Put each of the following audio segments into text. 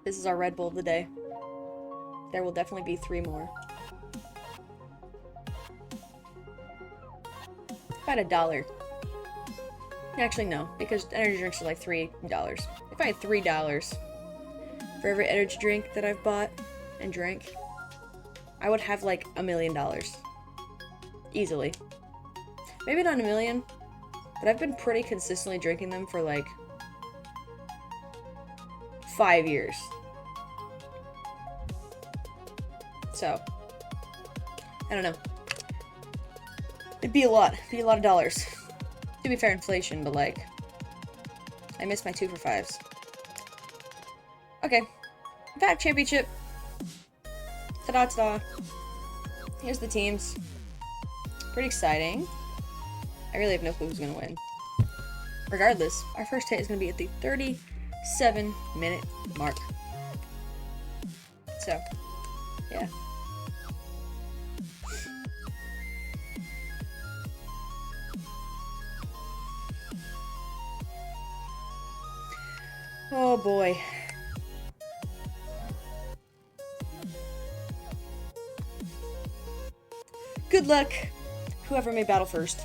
This is our Red Bull of the day. There will definitely be 3 more. If I had $1. Actually, no, because energy drinks are like $3. If I had $3 for every energy drink that I've bought and drank, I would have like $1 million. Easily. Maybe not 1 million, but I've been pretty consistently drinking them for like 5 years. So, I don't know. It'd be a lot. It'd be a lot of dollars. To be fair, inflation, but like, I missed my 2 for 5s. Okay. Vatic Championship. Ta-da, ta-da. Here's the teams. Pretty exciting. I really have no clue who's gonna win. Regardless, our first hit is gonna be at the 37-minute mark. So, yeah. Oh boy. Good luck, whoever may battle first.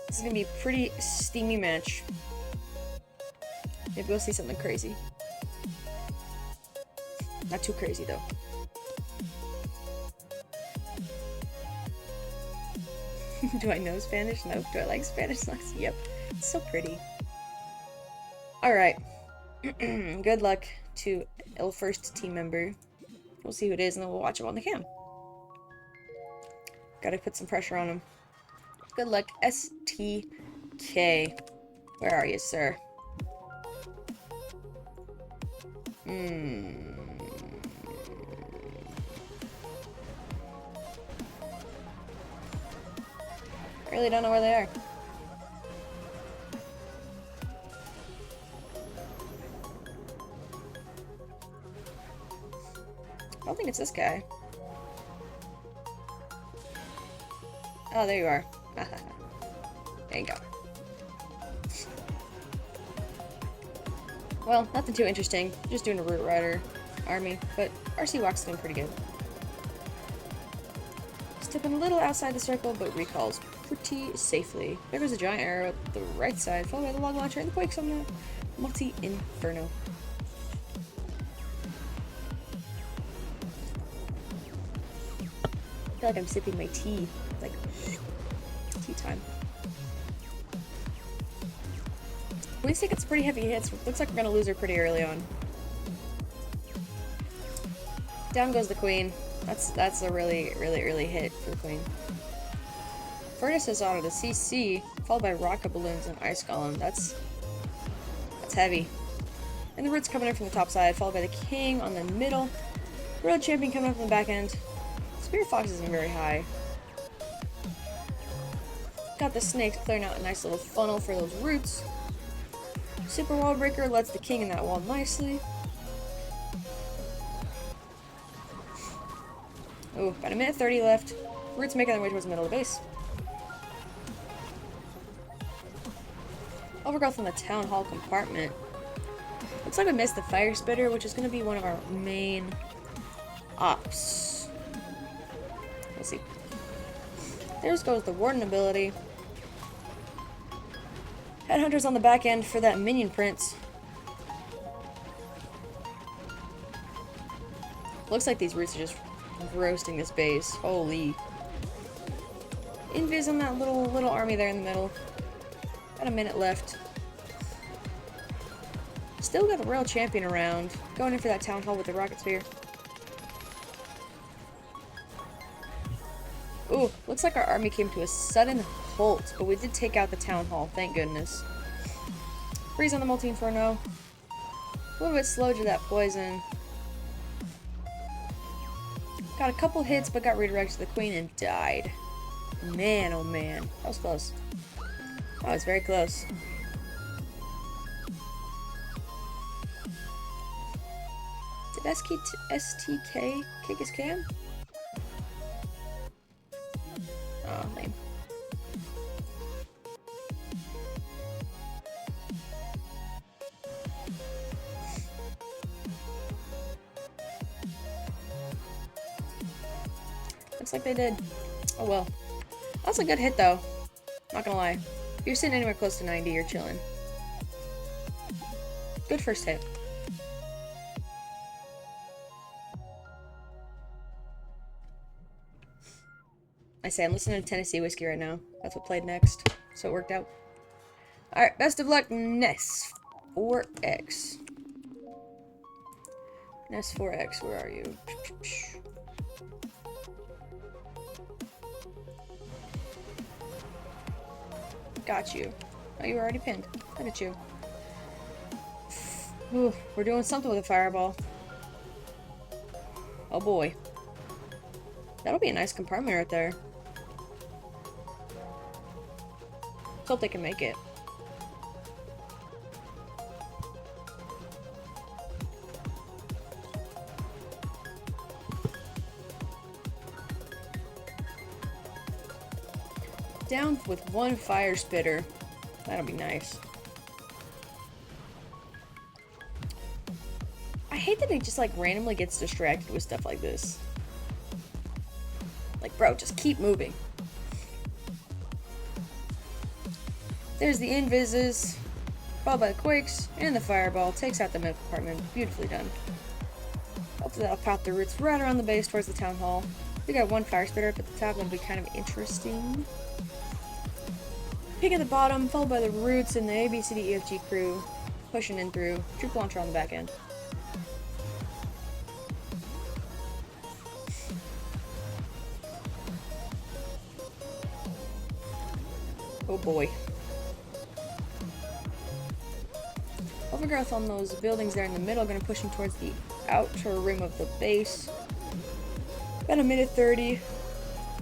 This is gonna be a pretty steamy match. Maybe we'll see something crazy. Not too crazy though. Do I know Spanish? No. Do I like Spanish songs? Yep. It's so pretty. Alright. Good luck to the first team member. We'll see who it is and then we'll watch him on the cam. Gotta put some pressure on him. Good luck, STK. Where are you, sir? I really don't know where they are. I don't think it's this guy. Oh, there you are. There you go. Well, nothing too interesting. Just doing a Root Rider army, but RC Walk's doing pretty good. Stepping a little outside the circle, but recalls pretty safely. There goes a giant arrow at the right side, followed by the log launcher and the quakes on the multi-inferno. I feel like I'm sipping my tea. Like, tea time. Police gets pretty heavy hits. Looks like we're gonna lose her pretty early on. Down goes the queen. That's a really early hit for the queen. Furnace is on the CC, followed by rocket balloons and ice golem. That's heavy. And the root's coming in from the top side, followed by the king on the middle. Road champion coming up from the back end. Spirit Fox isn't very high. Got the snakes clearing out a nice little funnel for those roots. Super Wall Breaker lets the king in that wall nicely. Oh, about 1:30 left. Roots making their way towards the middle of the base. Overgrowth in the Town Hall compartment. Looks like we missed the Fire Spitter, which is going to be one of our main ops. We'll see. There goes the Warden ability. Headhunter's on the back end for that minion prince. Looks like these roots are just roasting this base. Holy. Invis on that little army there in the middle. Got a minute left. Still got the Royal Champion around. Going in for that Town Hall with the Rocket Spear. Ooh, looks like our army came to a sudden halt, but we did take out the Town Hall, thank goodness. Freeze on the multi-inferno. A little bit slow to that poison. Got a couple hits, but got redirected to the queen and died. Man, oh man. That was close. That was very close. Did STK kick his cam? Oh, lame. Looks like they did. Oh well. That's a good hit though. Not gonna lie. If you're sitting anywhere close to 90, you're chilling. Good first hit. I say I'm listening to Tennessee Whiskey right now. That's what played next. So it worked out. Alright, best of luck, Nes4X. Nes4X, where are you? Got you. Oh, you were already pinned. Look at you. Ooh, we're doing something with a fireball. Oh boy. That'll be a nice compartment right there. Let's hope they can make it. Down with one fire spitter. That'll be nice. I hate that it just like randomly gets distracted with stuff like this. Like, bro, just keep moving. There's the invises, followed by the quakes, and the fireball. Takes out the mid compartment. Beautifully done. Hopefully that'll pop the roots right around the base towards the town hall. We got one fire spitter up at the top. That'll be kind of interesting. Pig at the bottom, followed by the roots and the ABCDEFG crew. Pushing in through. Troop launcher on the back end. Oh boy. Overgrowth on those buildings there in the middle, gonna push him towards the outer rim of the base. About a minute 30.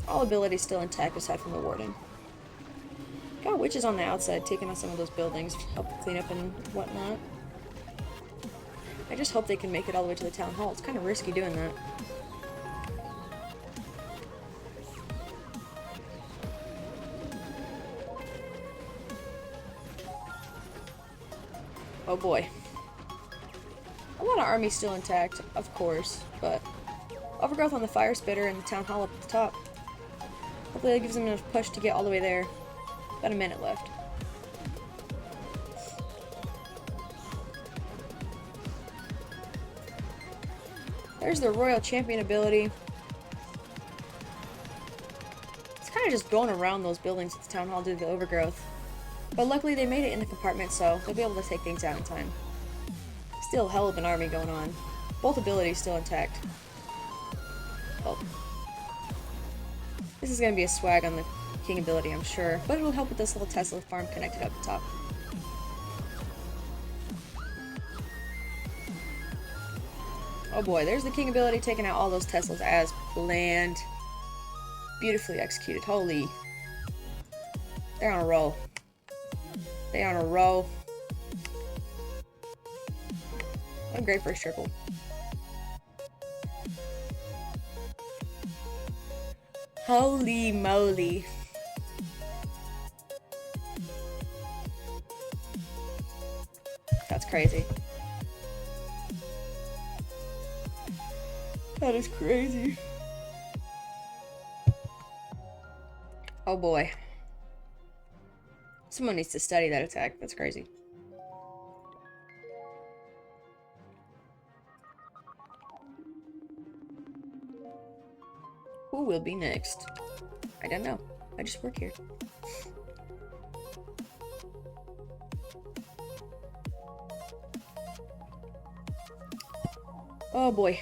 All abilities still intact aside from the warden. Got witches on the outside taking out some of those buildings, help clean up and whatnot. I just hope they can make it all the way to the town hall. It's kind of risky doing that. Oh boy. A lot of army still intact, of course, but overgrowth on the fire spitter and the town hall up at the top. Hopefully that gives them enough push to get all the way there. About a minute left. There's the Royal Champion ability. It's kind of just going around those buildings at the town hall due to the overgrowth. But luckily they made it in the compartment, so they'll be able to take things out in time. Still a hell of an army going on. Both abilities still intact. Oh. This is going to be a swag on the King ability, I'm sure, but it'll help with this little Tesla farm connected up the top. Oh boy, there's the King ability taking out all those Teslas as planned. Beautifully executed. Holy. They're on a roll. They're on a roll. What a great first triple. Holy moly. That's crazy. That is crazy. Oh boy. Someone needs to study that attack. That's crazy. Who will be next? I don't know. I just work here. Oh boy.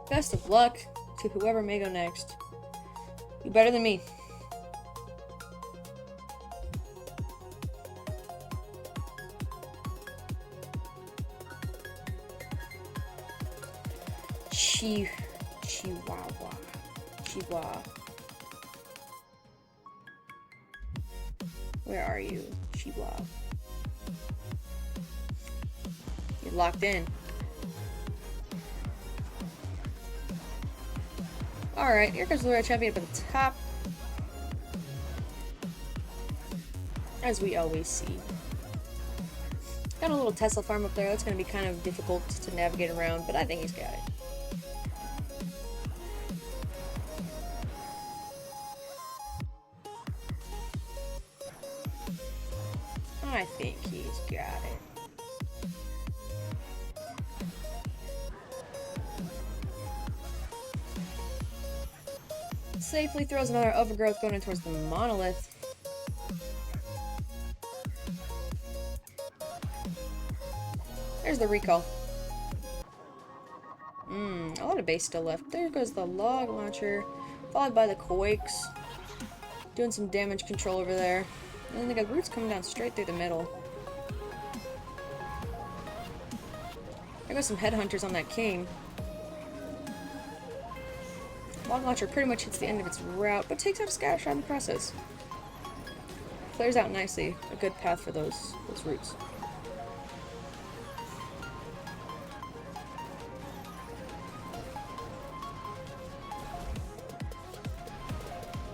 Best of luck to whoever may go next. You better than me. Chihuahua. Where are you, Chihuahua? You're locked in. Alright, here comes the Royal Champion up at the top. as we always see. Got a little Tesla farm up there. That's going to be kind of difficult to navigate around, but I think he's got it. I think he's got it. Safely throws another overgrowth going in towards the monolith. There's the recall. A lot of base still left. There goes the log launcher, followed by the quakes. Doing some damage control over there. And then they got roots coming down straight through the middle. There goes some headhunters on that king. Log launcher pretty much hits the end of its route, but takes out a scatter shot in the process. Clears out nicely. A good path for those roots.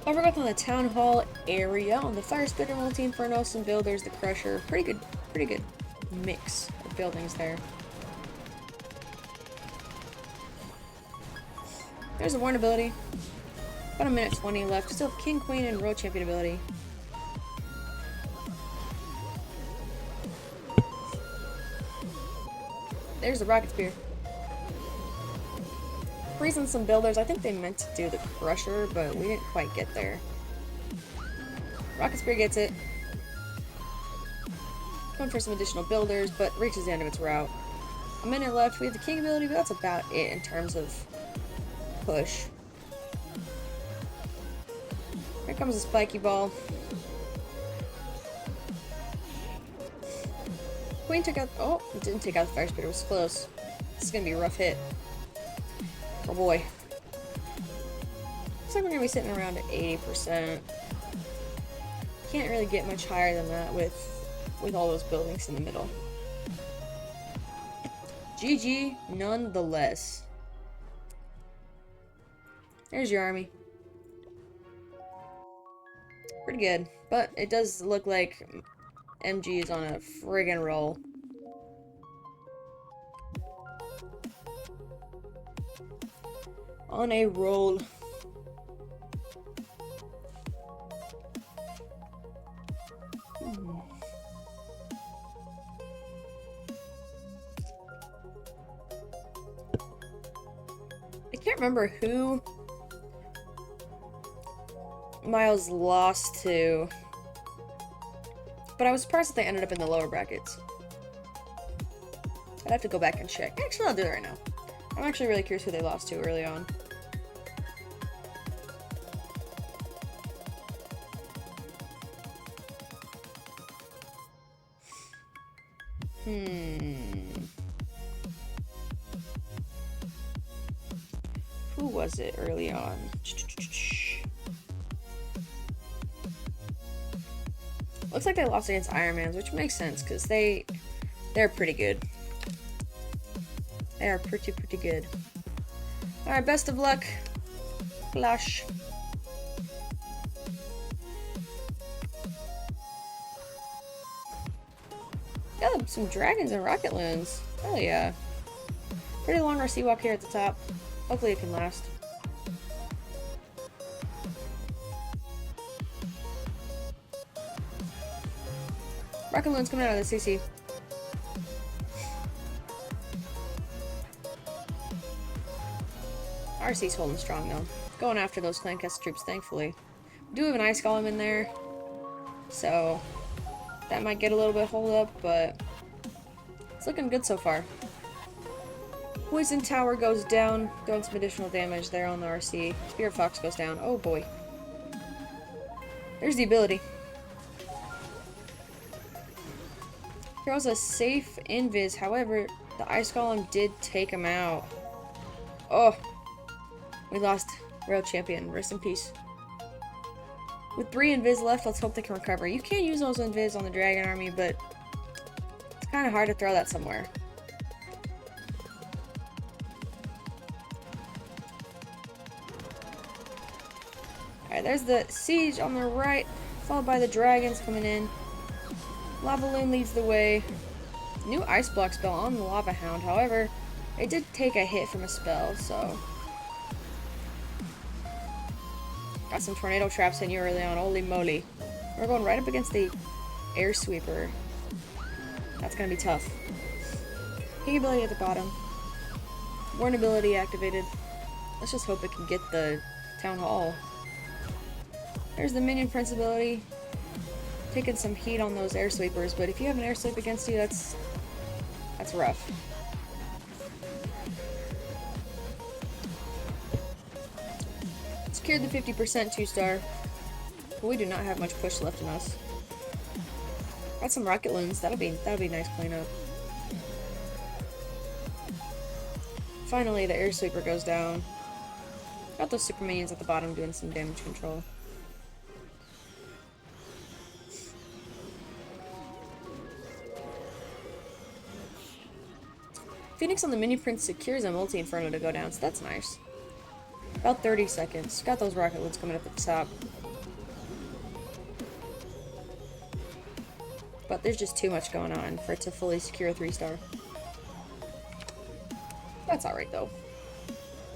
Overgrowth on the town hall area. On the fire spitter, multi-inferno, some builders, the crusher. Pretty good mix of buildings there. There's a Warren ability. About a minute 20 left. Still have King, Queen, and Road Champion ability. There's the Rocket Spear. Freezing some builders. I think they meant to do the Crusher, but we didn't quite get there. Rocket Spear gets it. Going for some additional builders, but reaches the end of its route. A minute left. We have the King ability, but that's about it in terms of push. Here comes the spiky ball. Queen took out. Oh, it didn't take out the fire spitter. It was close. This is gonna be a rough hit. Oh boy. Looks like we're gonna be sitting around at 80%. Can't really get much higher than that with all those buildings in the middle. GG nonetheless. There's your army. Pretty good. But it does look like MG is on a friggin' roll. On a roll. I can't remember who Miles lost to, but I was surprised that they ended up in the lower brackets. I'd have to go back and check. Actually, I'll do it right now. I'm actually really curious who they lost to early on. Who was it early on? Looks like they lost against Ironmans, which makes sense because they're pretty good. They are pretty good. Alright, best of luck. KALASH. Got some dragons and rocket loons. Hell yeah. Pretty long RC walk here at the top. Hopefully it can last. Rocket loons coming out of the CC. RC's holding strong though. Going after those Clancaster troops, thankfully. We do have an ice golem in there, so that might get a little bit hold up, but it's looking good so far. Poison Tower goes down, doing some additional damage there on the RC. Spirit Fox goes down. Oh boy. There's the ability. Throws a safe invis, however, the ice golem did take him out. Oh. We lost Rail Champion. Rest in peace. With 3 invis left, let's hope they can recover. You can use those invis on the dragon army, but it's kind of hard to throw that somewhere. Alright, there's the siege on the right, followed by the dragons coming in. Lava Loon leads the way. New Ice Block spell on the Lava Hound, however, it did take a hit from a spell, so... Got some Tornado Traps in you early on, holy moly. We're going right up against the Air Sweeper. That's gonna be tough. King ability at the bottom. Warn ability activated. Let's just hope it can get the Town Hall. There's the Minion Prince ability. Taking some heat on those Air Sweepers, but if you have an Air Sweep against you, that's rough. Secured the 50% 2-star, but we do not have much push left in us. Got some Rocket Loons. That'll be nice cleanup. Finally, the Air Sweeper goes down. Got those Super Minions at the bottom doing some damage control. Phoenix on the Minion Prince secures a multi-inferno to go down, so that's nice. About 30 seconds. Got those Rocket Loons coming up at the top. But there's just too much going on for it to fully secure a 3-star. That's alright though.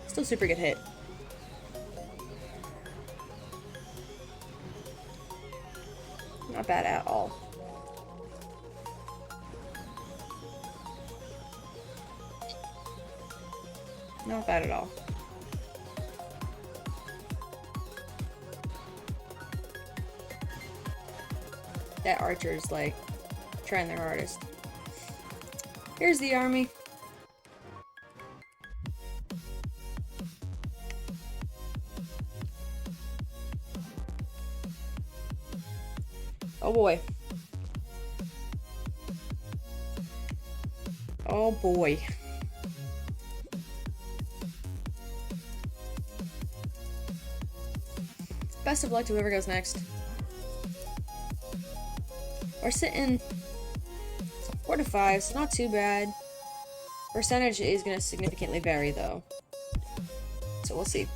Still super good hit. Not bad at all. Not bad at all. That archer's like trying their hardest. Here's the army. Oh boy. Oh boy. Best of luck to whoever goes next. We're sitting 4 to 5, so not too bad. Percentage is going to significantly vary though. So we'll see.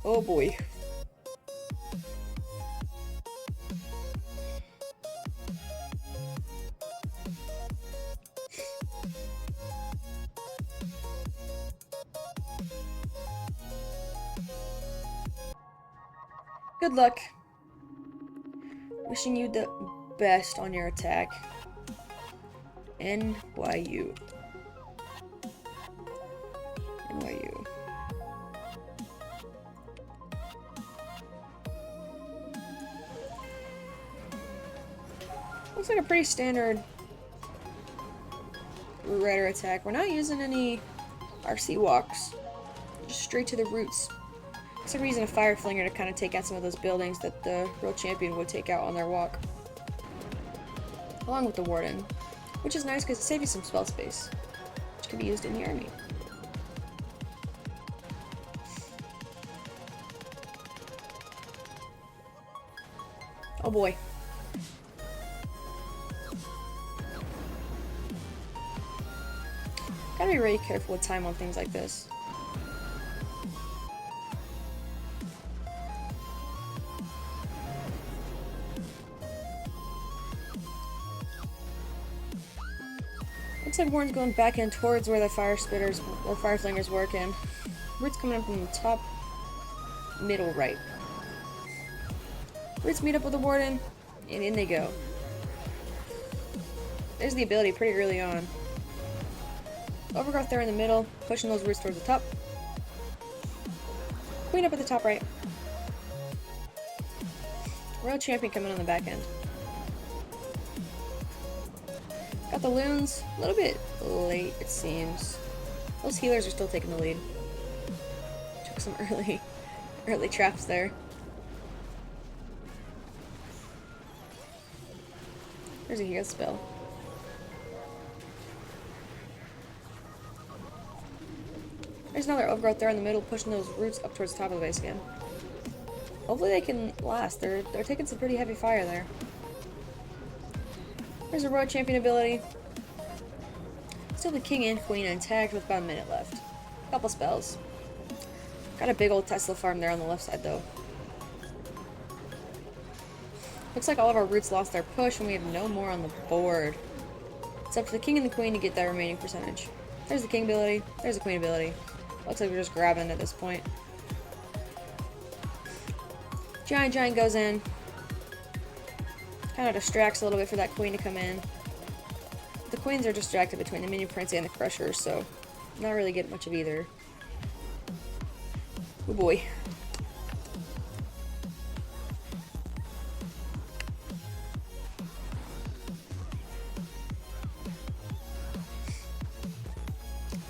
Oh boy. Good luck. Wishing you the best on your attack. NYU. NYU. Looks like a pretty standard Raider attack. We're not using any RC walks. Just straight to the roots. So we're using a Fire Flinger to kind of take out some of those buildings that the World Champion would take out on their walk. Along with the Warden. Which is nice because it saves you some spell space. Which can be used in the army. Oh boy. Gotta be really careful with time on things like this. Looks like Warren's going back in towards where the Fire Spitters or Fire Flingers working. Root's coming up from the top, middle right. Roots meet up with the Warden, and in they go. There's the ability pretty early on. Overgrowth there in the middle, pushing those roots towards the top. Queen up at the top right. Royal Champion coming on the back end. Got the loons, a little bit late it seems. Those healers are still taking the lead. Took some early traps there. There's a heal spell. There's another overgrowth there in the middle, pushing those roots up towards the top of the base again. Hopefully they can last. They're taking some pretty heavy fire there. There's a Royal Champion ability. Still the King and Queen intact with about a minute left. Couple spells. Got a big old Tesla farm there on the left side though. Looks like all of our roots lost their push and we have no more on the board. It's up to the king and the queen to get that remaining percentage. There's the king ability. There's the queen ability. Looks like we're just grabbing at this point. Giant goes in. Kind of distracts a little bit for that queen to come in. The queens are distracted between the minion prince and the crusher, so not really getting much of either. Oh boy.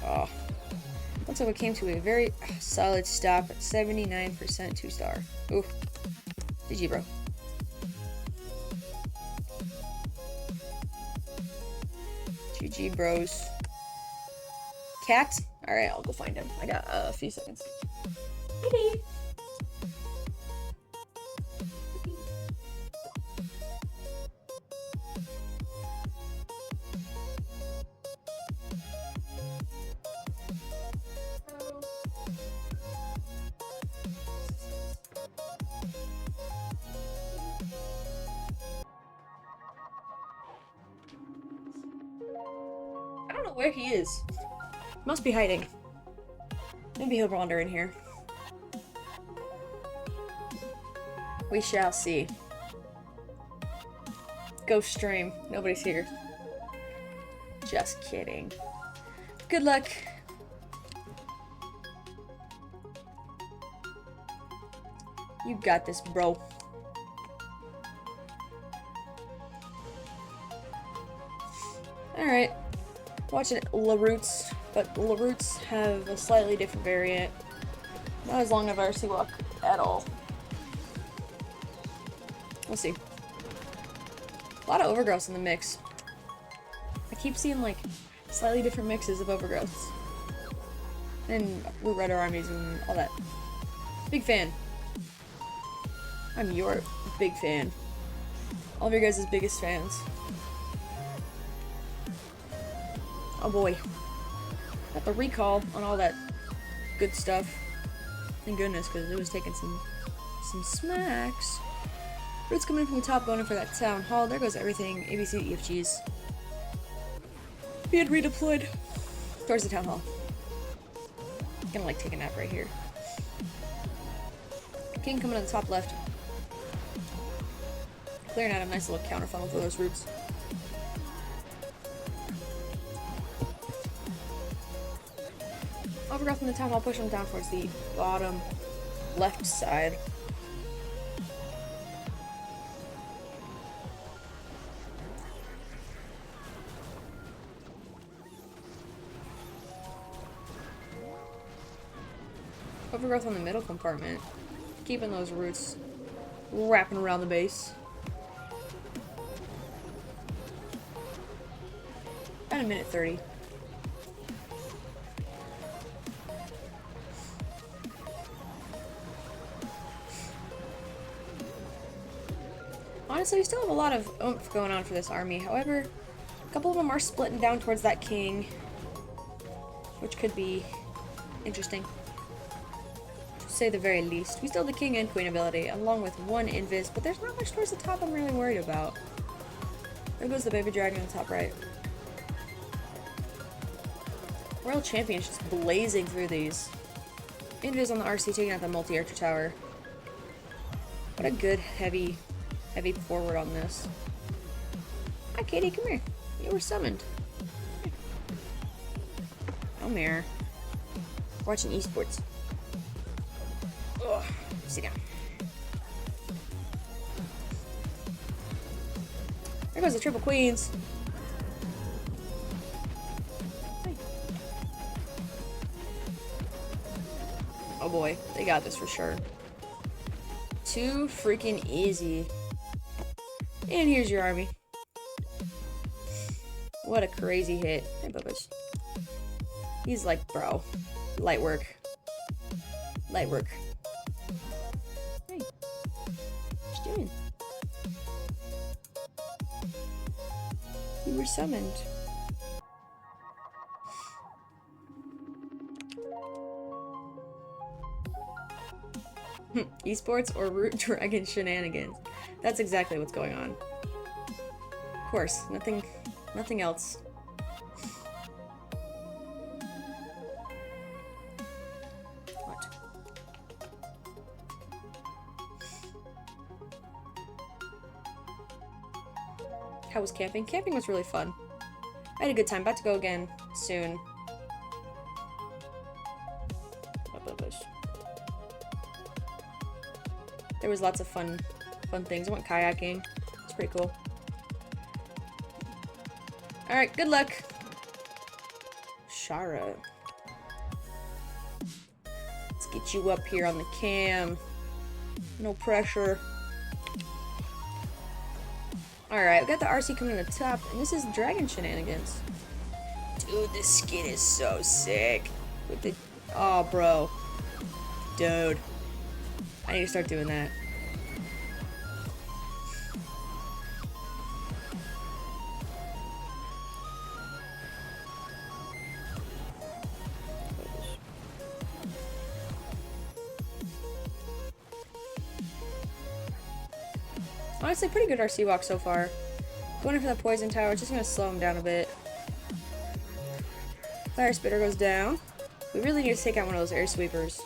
Oh. Looks like we came to a very solid stop at 79% 2-star. Ooh. GG, bro. GG, bros. Cat? Alright, I'll go find him. I got a few seconds. Kitty! I don't know where he is. Must be hiding. Maybe he'll wander in here. We shall see. Ghost stream. Nobody's here. Just kidding. Good luck. You got this, bro. Alright. Watching LaRoots, but LaRoots have a slightly different variant. Not as long of RC walk at all. We'll see. A lot of overgrowths in the mix. I keep seeing like slightly different mixes of overgrowths. And root rider armies and all that. Big fan. I'm your big fan. All of your guys' biggest fans. Oh boy. Got the recall on all that good stuff. Thank goodness, because it was taking some smacks. Roots coming from the top, going in for that town hall. There goes everything. ABC, EFGs. Being redeployed towards the town hall. Gonna like take a nap right here. King coming on the top left. Clearing out a nice little counter funnel for those roots. Overgrowth from the town hall, push them down towards the bottom left side. Overgrowth on the middle compartment, keeping those roots wrapping around the base. About a minute 30. Honestly, we still have a lot of oomph going on for this army. However, a couple of them are splitting down towards that king, which could be interesting, to say the very least. We still have the king and queen ability, along with one invis, but there's not much towards the top I'm really worried about. There goes the baby dragon on the top right. World Champion's just blazing through these. Invis on the RC, taking out the multi-archer tower. What a good heavy forward on this. Hi, Katie, come here. You were summoned. Come here. Watching Esports. Ugh. Sit down. There goes the triple queens. Hi. Oh boy, they got this for sure. Too freaking easy. And here's your army. What a crazy hit. Hey, Bubba's. He's like, bro. Light work. Light work. Hey. What you doing? You were summoned. Esports or Root Dragon shenanigans. That's exactly what's going on. Of course, nothing else. What? How was camping? Camping was really fun. I had a good time. About to go again soon. There was lots of fun things. I went kayaking. It's pretty cool. Alright, good luck. Shara. Let's get you up here on the cam. No pressure. Alright, we got the RC coming to the top, and this is Dragon Shenanigans. Dude, this skin is so sick. With the... Oh, bro. Dude. I need to start doing that. Honestly, pretty good RC walk so far. Going in for that poison tower, just gonna slow him down a bit. Fire spitter goes down. We really need to take out one of those air sweepers.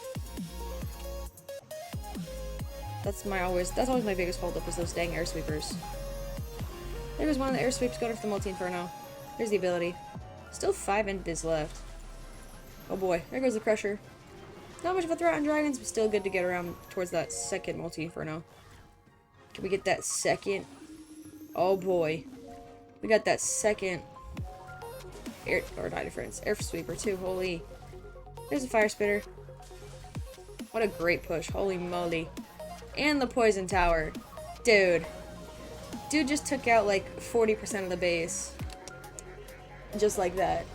That's always my biggest holdup is those dang air sweepers. There goes one of the air sweeps going for the multi-inferno. There's the ability. Still 5 invis left. Oh boy, there goes the crusher. Not much of a threat on dragons, but still good to get around towards that second multi-inferno. Can we get that second? Oh boy. We got that second air sweeper too. Holy. There's a fire spitter. What a great push. Holy moly. And the poison tower. Dude. Dude just took out like 40% of the base. Just like that.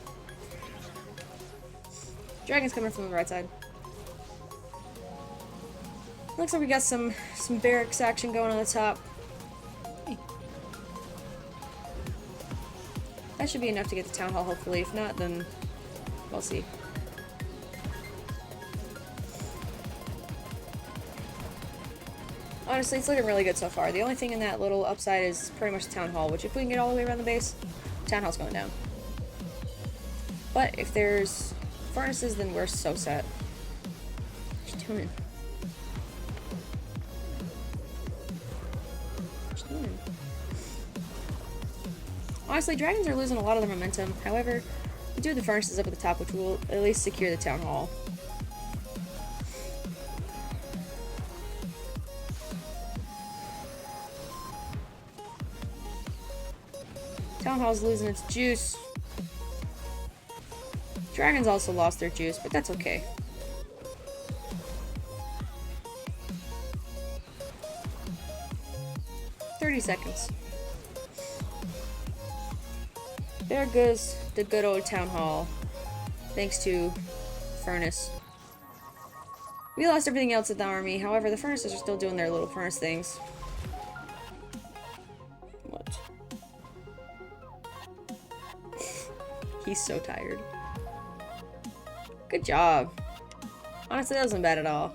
Dragon's coming from the right side. Looks like we got some barracks action going on the top. Hey. That should be enough to get the town hall, hopefully. If not, then we'll see. Honestly, it's looking really good so far. The only thing in that little upside is pretty much the town hall, which if we can get all the way around the base, town hall's going down. But if there's furnaces, then we're so set. Just tuning. Honestly, dragons are losing a lot of their momentum. However, we do have the furnaces up at the top, which will at least secure the town hall. Town hall's losing its juice. Dragons also lost their juice, but that's okay. $30 There goes the good old town hall. Thanks to furnace. We lost everything else at the army, however, the furnaces are still doing their little furnace things. What? He's so tired. Good job. Honestly, that wasn't bad at all.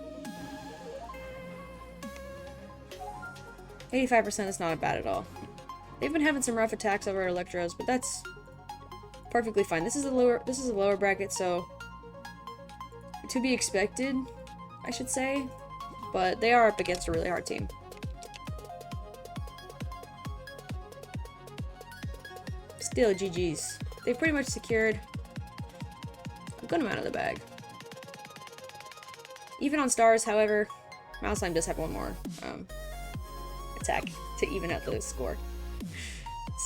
85% is not bad at all. They've been having some rough attacks over our Elektros, but that's perfectly fine. This is a lower bracket, so to be expected, I should say. But they are up against a really hard team. Still, GG's. They've pretty much secured a good amount of the bag. Even on stars, however, MILLESIME does have one more attack to even out the score.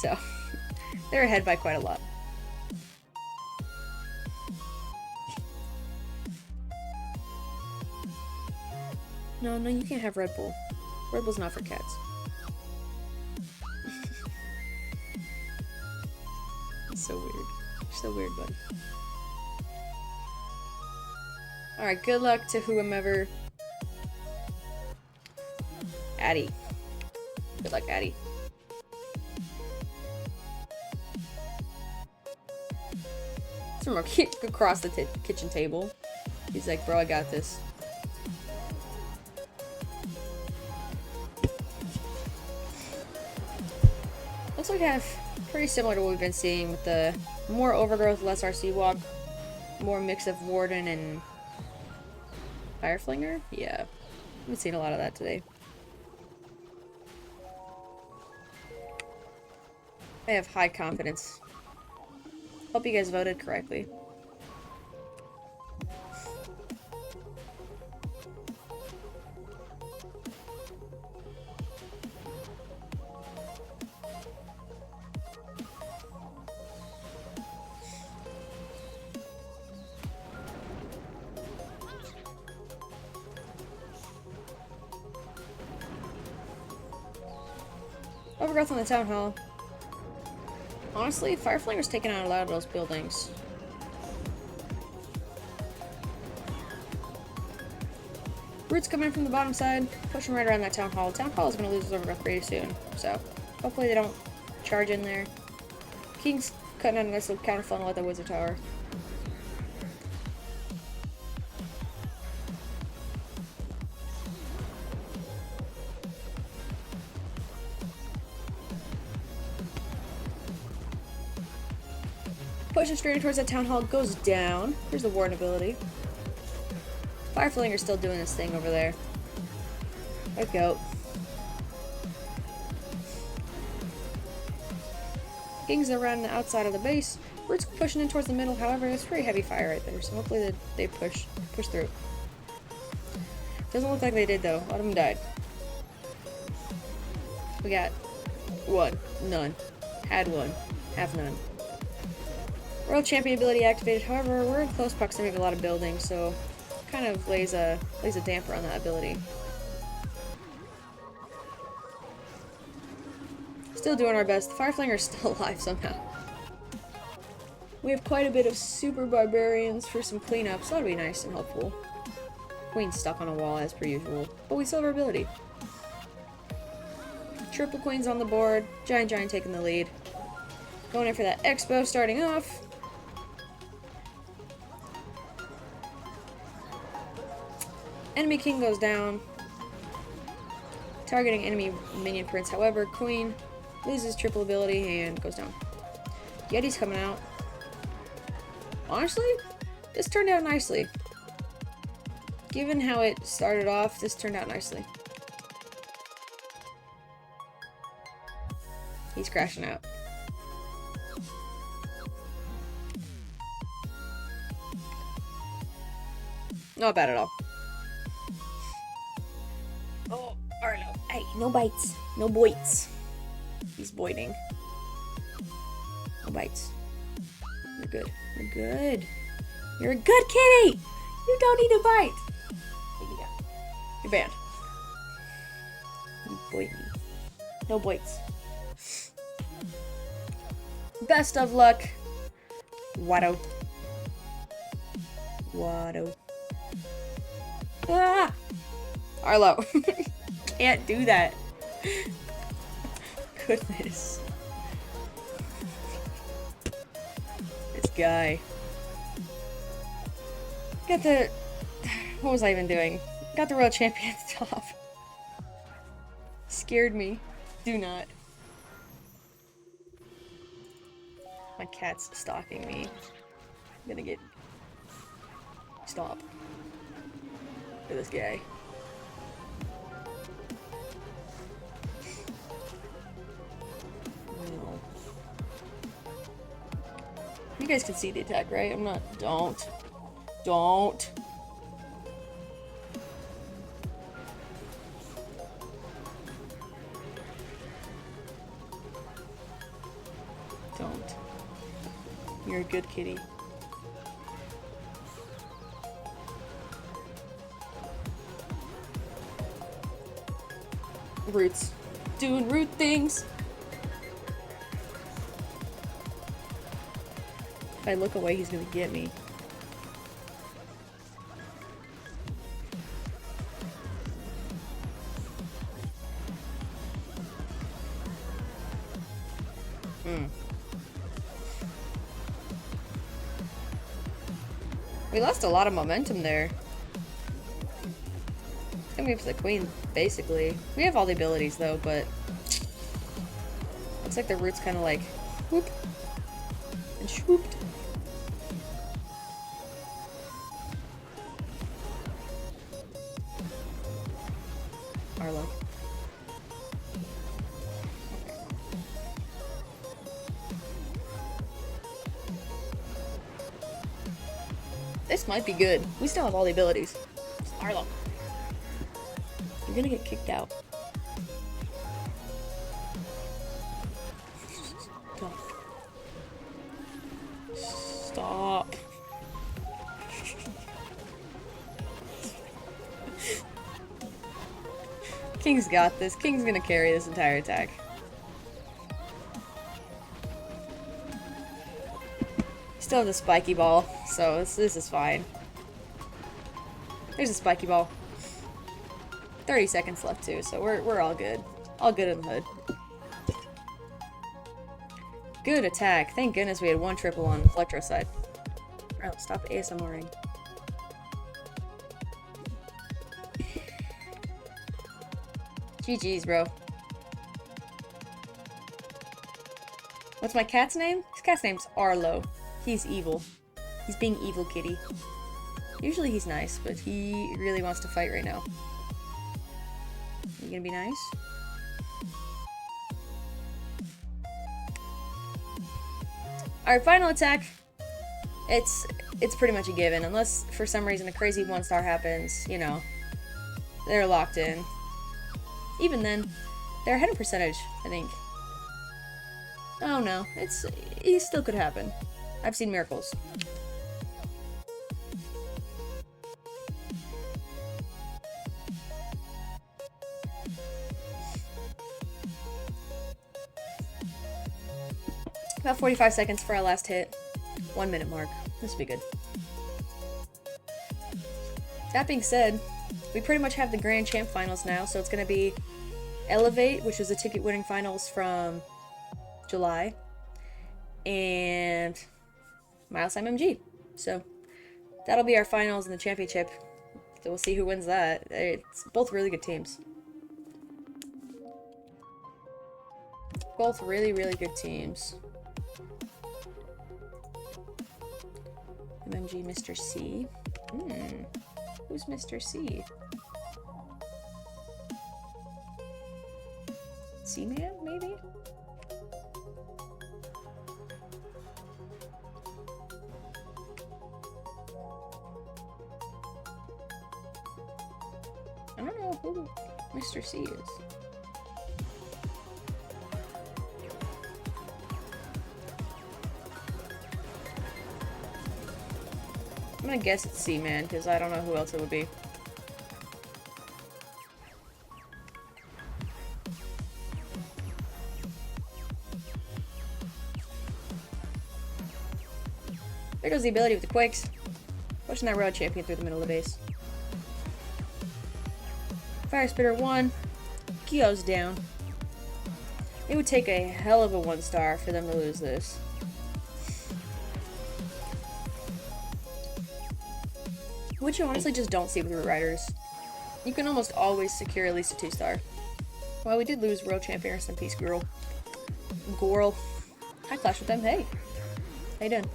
So, they're ahead by quite a lot. No, you can't have Red Bull. Red Bull's not for cats. It's so weird. You're so weird, buddy. Alright, good luck to whomever. Addi. Good luck, Addi. From across the kitchen table. He's like, bro, I got this. Looks like we have pretty similar to what we've been seeing with the more overgrowth, less RC walk, more mix of Warden and Fireflinger? Yeah. I've been seeing a lot of that today. I have high confidence. Hope you guys voted correctly. Overgrowth on the town hall. Honestly, Fireflinger's taking out a lot of those buildings. Roots coming in from the bottom side, pushing right around that town hall. Town hall is going to lose its overgrowth pretty soon, so hopefully they don't charge in there. King's cutting out a nice little counter funnel at the Wizard Tower. Pushing straight towards that town hall, goes down. Here's the Warden ability. Fireflinger's still doing this thing over there. Let's go. King's around the outside of the base. Roots pushing in towards the middle, however, it's pretty heavy fire right there, so hopefully they push through. Doesn't look like they did though. A lot of them died. We got one, none. Had one, have none. World Champion ability activated, however, we're in close proximity of a lot of buildings, so kind of lays a damper on that ability. Still doing our best. The Fireflinger's still alive somehow. We have quite a bit of super barbarians for some cleanups. That'll be nice and helpful. Queen's stuck on a wall as per usual, but we still have our ability. Triple Queens on the board. Giant taking the lead. Going in for that Expo starting off. Enemy King goes down. Targeting enemy minion prince. However, Queen loses triple ability and goes down. Yeti's coming out. Honestly, this turned out nicely. Given how it started off, this turned out nicely. He's crashing out. Not bad at all. Oh, Arlo. Hey, no bites. No bites. He's voiding. No bites. You're good. You're good. You're a good kitty! You don't need a bite! Yeah. You're banned. You boit me. No bites. Best of luck. Wado. Wado. Ah! Arlo. Can't do that. Goodness. This guy. Got the... What was I even doing? Got the World Champion at the top. Scared me. Do not. My cat's stalking me. I'm gonna get... Stop. Look at this guy. No. You guys can see the attack, right? I'm not... Don't. Don't. Don't. You're a good kitty. Roots. Doing root things. If I look away, he's gonna get me. We lost a lot of momentum there. It's gonna be for the queen, basically. We have all the abilities though, but Looks like the root's kind of like whoop and swooped. Arlo. This might be good. We still have all the abilities. Arlo. You're gonna get kicked out. Stop. King's got this. King's gonna carry this entire attack. Still have the spiky ball, so this is fine. There's a spiky ball. 30 seconds left too, so we're all good. All good in the hood. Good attack. Thank goodness we had one triple on Elektro side. Oh, stop ASMRing. GG's, bro. What's my cat's name? His cat's name's Arlo. He's evil. He's being evil kitty. Usually he's nice, but he really wants to fight right now. You gonna be nice? Alright, final attack. It's pretty much a given, unless for some reason a crazy 1-star happens, you know. They're locked in. Even then, they're ahead in percentage, I think. Oh no, it still could happen. I've seen miracles. About 45 seconds for our last hit. 1 minute mark. This will be good. That being said, we pretty much have the Grand Champ finals now, so it's going to be Elevate, which was the ticket-winning finals from July, and MILLESIME MG. So that'll be our finals in the championship. So we'll see who wins that. It's both really good teams. Both really, really good teams. MMG Mr. C. Who's Mr. C? C-Man, maybe? I don't know who Mr. C is. I'm gonna guess it's C-Man, because I don't know who else it would be. There goes the ability with the Quakes. Pushing that Road Champion through the middle of the base. Fire Spitter 1 goes down. It would take a hell of a 1-star for them to lose this. Which you honestly just don't see with Root Riders. You can almost always secure at least a 2-star. Well, we did lose World Champion, rest in peace, Girl. I clashed with them, hey. How you doing?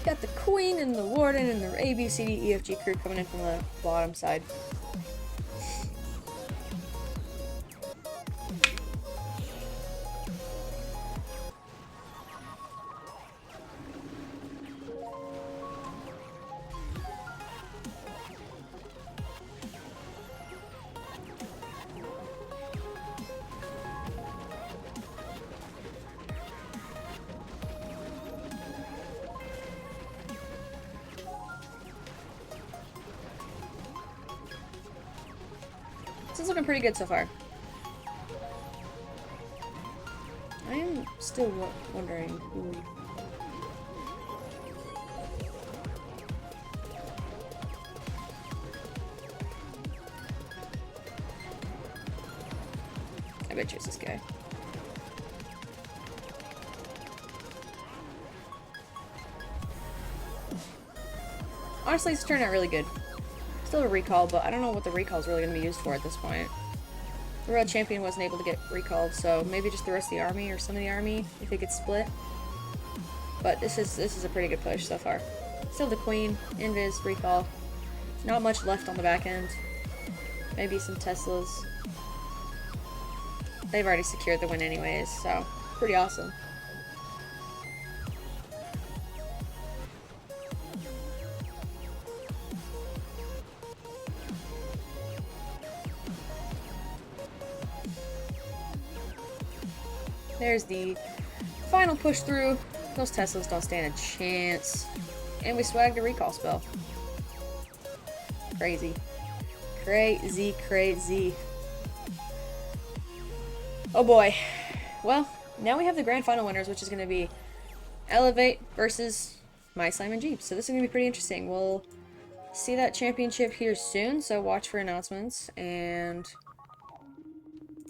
Got the Queen and the Warden and the A, B, C, D, E, F, G crew coming in from the bottom side. This is looking pretty good so far. I am still wondering who... I bet you it's this guy. Honestly, it's turned out really good. Still a recall, but I don't know what the recall is really going to be used for at this point. The world champion wasn't able to get recalled, so maybe just the rest of the army or some of the army if it gets split. But this is a pretty good push so far. Still the queen, invis, recall. Not much left on the back end. Maybe some Teslas. They've already secured the win anyways, so pretty awesome. There's the final push through. Those Teslas don't stand a chance. And we swagged a recall spell. Crazy. Crazy, crazy. Oh boy. Well, now we have the grand final winners, which is going to be Elevate versus MILLESIME MG. So this is going to be pretty interesting. We'll see that championship here soon, so watch for announcements. And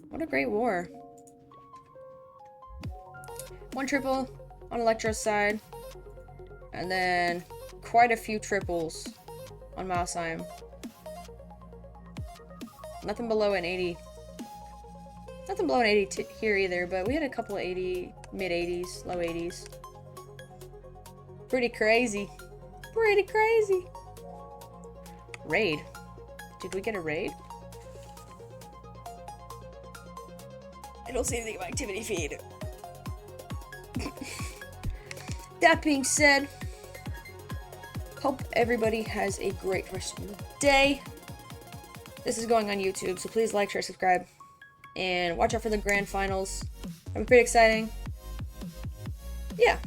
what a great war. One triple on Elektro's side, and then quite a few triples on MILLESIME. Nothing below an 80. Nothing below an 80 here either, but we had a couple of 80, mid-80s, low 80s. Pretty crazy. Pretty crazy. Raid. Did we get a raid? I don't see anything in my activity feed. That being said, hope everybody has a great rest of the day. This is going on YouTube, so please like, share, subscribe, and watch out for the grand finals. It'll be pretty exciting. Yeah.